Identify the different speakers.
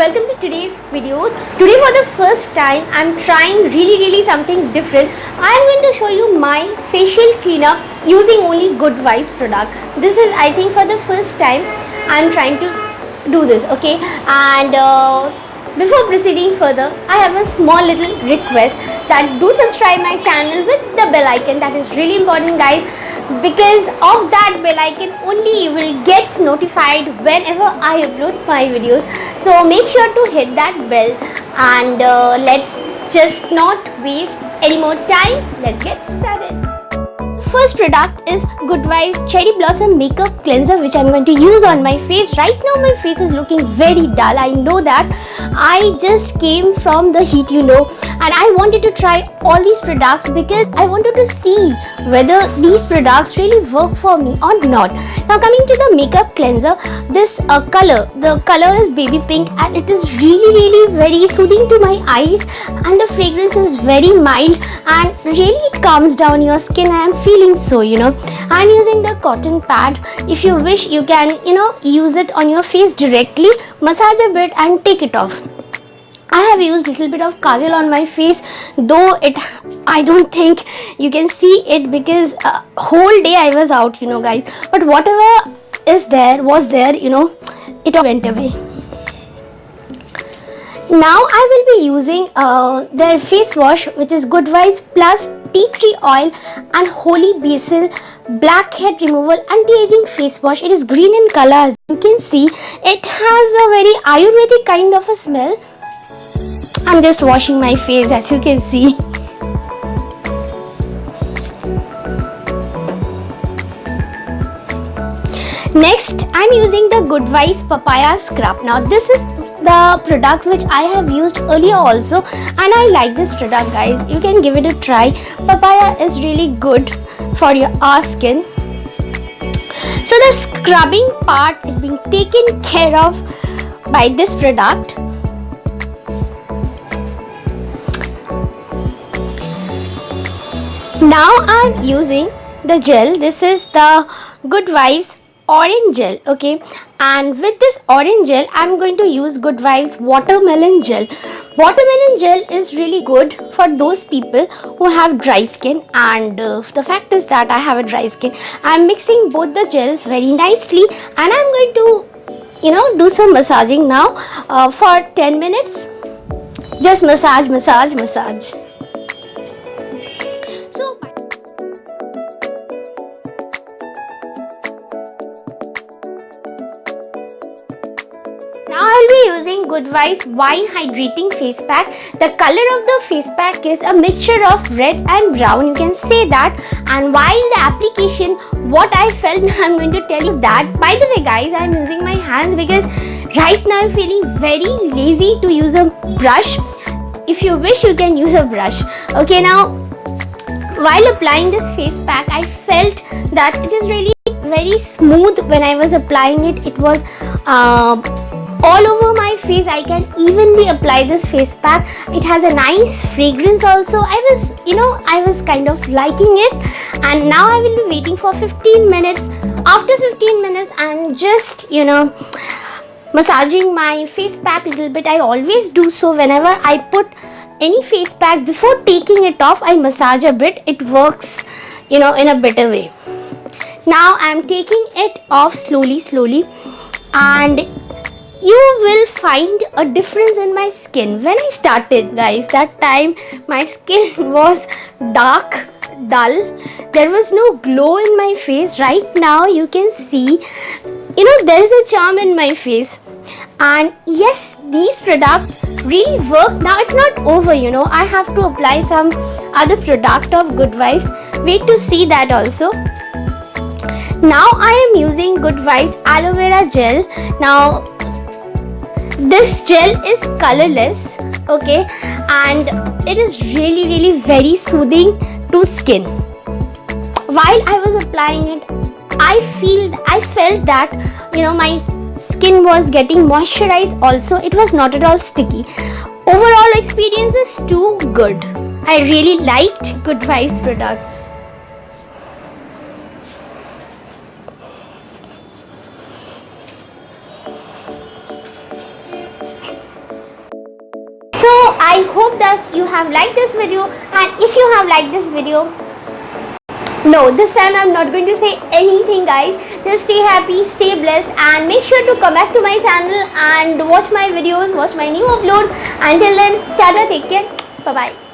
Speaker 1: welcome to today's video. Today for the first time I'm trying really something different. I'm going to show you my facial cleanup using only Good Vibes product. This is, I think, for the first time I'm trying to do this, okay? And before proceeding further, I have a small little request that do subscribe my channel with the bell icon. That is really important, guys. Because of that bell icon only you will get notified whenever I upload my videos. So make sure to hit that bell and let's just not waste any more time. Let's get started. First product is Good Vibes Cherry Blossom Makeup Cleanser, which I'm going to use on my face. Right now my face is looking very dull. I know that. I just came from the heat, and I wanted to try all these products because I wanted to see whether these products really work for me or not. Now coming to the makeup cleanser, this the color is baby pink and it is really very soothing to my eyes, and the fragrance is very mild and really it calms down your skin. I am feeling so, I'm using the cotton pad. If you wish, you can use it on your face directly, massage a bit and take it off. I have used little bit of kajal on my face, though I don't think you can see it because whole day I was out, guys. But whatever was there, it all went away. Now I will be using their face wash, which is Good Vibes Plus Tree Oil and Holy Basil Blackhead Removal Anti-Aging Face Wash. It is green in color, as you can see. It has a very Ayurvedic kind of a smell. I'm just washing my face, as you can see. Next, I'm using the Good Vibes Papaya Scrub. Now, this is the product which I have used earlier also, and I like this product, guys. You can give it a try. Papaya is really good for our skin. So, the scrubbing part is being taken care of by this product. Now I'm using the gel. This is the Good Vibes Orange Gel, okay? And with this orange gel, I'm going to use Good Vibes Watermelon Gel. Watermelon gel is really good for those people who have dry skin, and the fact is that I have a dry skin. I'm mixing both the gels very nicely, and I'm going to, do some massaging now for 10 minutes. Just massage. Now I will be using Good Vibes Wine Hydrating Face Pack. The color of the face pack is a mixture of red and brown, you can say that. And while the application, what I felt, I'm going to tell you that. By the way, guys, I'm using my hands because right now I'm feeling very lazy to use a brush. If you wish, you can use a brush. Okay, now while applying this face pack, I felt that it is really very smooth. When I was applying it, it was all over my face. I can evenly apply this face pack. It has a nice fragrance also. I was kind of liking it. And now I will be waiting for 15 minutes. After 15 minutes, I'm just massaging my face pack a little bit. I always do so whenever I put any face pack. Before taking it off, I massage a bit. It works in a better way. Now I'm taking it off slowly, and you will find a difference in my skin. When I started, guys, that time my skin was dark, dull. There was no glow in my face. Right now you can see, there is a charm in my face. And yes, these products really work. Now it's not over, I have to apply some other product of Good Vibes. Wait to see that also. Now I am using Good Vibes Aloe Vera Gel. Now this gel is colorless, okay, and it is really very soothing to skin. While I was applying it, I felt that my skin was getting moisturized also. It was not at all sticky. Overall experience is too good. I really liked Good Vibes products. I hope that you have liked this video, and if you have liked this video, no, this time I'm not going to say anything, guys. Just stay happy, stay blessed, and make sure to come back to my channel and watch my videos, watch my new uploads. Until then, tada, take care, bye bye.